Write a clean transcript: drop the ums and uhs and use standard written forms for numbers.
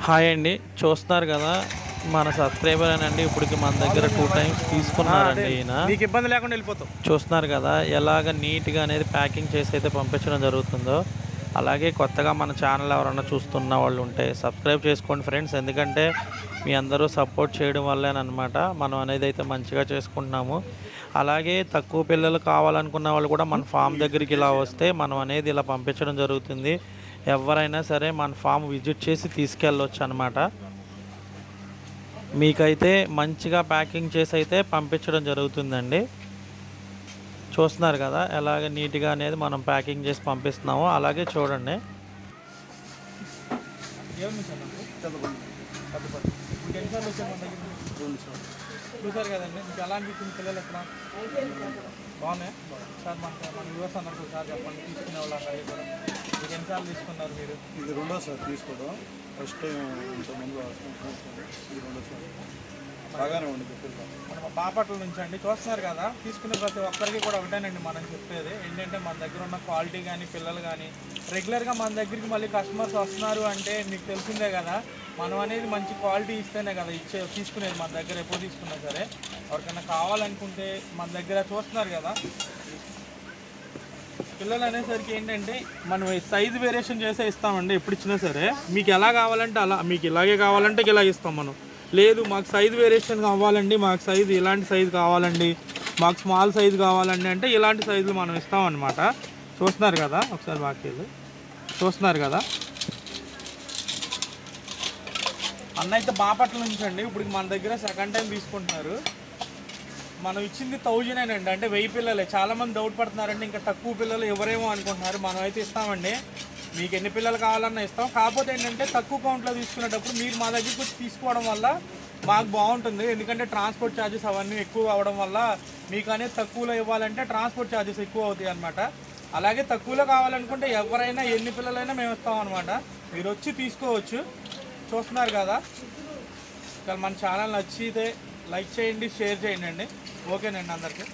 Hi అండి. చూస్తున్నారు కదా, మన సబ్స్క్రైబర్ అండి. ఇప్పటికి మన దగ్గర 2 టైమ్స్ తీసుకున్నారండి ఈయన. మీకు ఇబ్బంది లేకుండా వెళ్ళిపోతాం. చూస్తున్నారు కదా, ఎలాగ నీట్గా అనేది ప్యాకింగ్ చేసి అయితే పంపించడం జరుగుతుందో. అలాగే కొత్తగా మన ఛానల్ ఎవరైనా చూస్తున్న వాళ్ళు ఉంటే సబ్స్క్రైబ్ చేసుకోండి ఫ్రెండ్స్. ఎందుకంటే మీ అందరూ సపోర్ట్ చేయడం వల్లేనమాట మనం అనేది అయితే మంచిగా చేసుకుంటున్నాము. అలాగే తక్కువ పిల్లలు కావాలనుకున్న వాళ్ళు కూడా మన ఫామ్ దగ్గరికి ఇలా వస్తే మనం అనేది ఇలా పంపించడం జరుగుతుంది. ఎవరైనా సరే మన ఫామ్ విజిట్ చేసి తీసుకెళ్ళొచ్చు అనమాట. మీకైతే మంచిగా ప్యాకింగ్ చేసి అయితే పంపించడం జరుగుతుందండి. చూస్తున్నారు కదా, ఎలాగ నీట్గా అనేది మనం ప్యాకింగ్ చేసి పంపిస్తున్నాము. అలాగే చూడండి. చూసారు కదండి, మీకు ఎలా అనిపించింది పిల్లలు ఎక్కడ బాగున్నాయి సార్? మన యూఎస్ అందరికి సార్ చెప్పండి, తీసుకునే వాళ్ళు అందరికీ కూడా. మీకు ఎన్నిసార్లు తీసుకున్నారు మీరు? ఇది రెండోసారి తీసుకోవడం. ఫస్ట్ టైం ఇంతకుముందు ఇది రెండోసారి బాగానే ఉంది. మన బాపట్ల నుంచి అండి. చూస్తున్నారు కదా, తీసుకునే ప్రతి ఒక్కరికి కూడా ఒకటేనండి మనం చెప్పేది ఏంటంటే, మన దగ్గర ఉన్న క్వాలిటీ కానీ పిల్లలు కానీ రెగ్యులర్గా మన దగ్గరికి మళ్ళీ కస్టమర్స్ వస్తున్నారు అంటే మీకు తెలిసిందే కదా, మనం అనేది మంచి క్వాలిటీ ఇస్తేనే కదా తీసుకునేది. మన దగ్గర ఎప్పుడు తీసుకున్నా సరే ఎవరికైనా కావాలనుకుంటే మన దగ్గర చూస్తున్నారు కదా, పిల్లలు అనేసరికి ఏంటంటే మనం సైజు వేరియేషన్ చేసే ఇస్తామండి. ఎప్పుడు ఇచ్చినా సరే మీకు ఎలా కావాలంటే అలా, మీకు ఇలాగే కావాలంటే ఇలా ఇస్తాం మనం. లేదు మాకు సైజు వేరియేషన్ కావాలండి, మాకు సైజు ఇలాంటి సైజు కావాలండి, మాకు స్మాల్ సైజు కావాలండి అంటే ఇలాంటి సైజులు మనం ఇస్తామన్నమాట. చూస్తున్నారు కదా, ఒకసారి బాకీలు చూస్తున్నారు కదా. అన్న అయితే బాపట్ల నుంచి అండి. ఇప్పుడు మన దగ్గర సెకండ్ టైం తీసుకుంటున్నారు. మనం ఇచ్చింది 1000 అండి, అంటే 1000 పిల్లలే. చాలామంది డౌట్ పడుతున్నారండి, ఇంకా తక్కువ పిల్లలు ఎవరేమో అనుకుంటున్నారు. మనం అయితే ఇస్తామండి, మీకు ఎన్ని పిల్లలు కావాలన్నా ఇస్తాం. కాకపోతే ఏంటంటే తక్కువ కౌంట్లో తీసుకునేటప్పుడు మీరు మా దగ్గరికి వచ్చి తీసుకోవడం వల్ల మాకు బాగుంటుంది. ఎందుకంటే ట్రాన్స్పోర్ట్ ఛార్జెస్ అవన్నీ ఎక్కువ అవడం వల్ల మీకు అనేది తక్కువలో ఇవ్వాలంటే ట్రాన్స్పోర్ట్ ఛార్జెస్ ఎక్కువ అవుతాయి అనమాట. అలాగే తక్కువలో కావాలనుకుంటే ఎవరైనా ఎన్ని పిల్లలైనా మేము ఇస్తాం అనమాట. మీరు వచ్చి తీసుకోవచ్చు. చూస్తున్నారు కదా, మన ఛానల్ నచ్చితే లైక్ చేయండి, షేర్ చేయండి అండి. ఓకేనండి అందరికీ.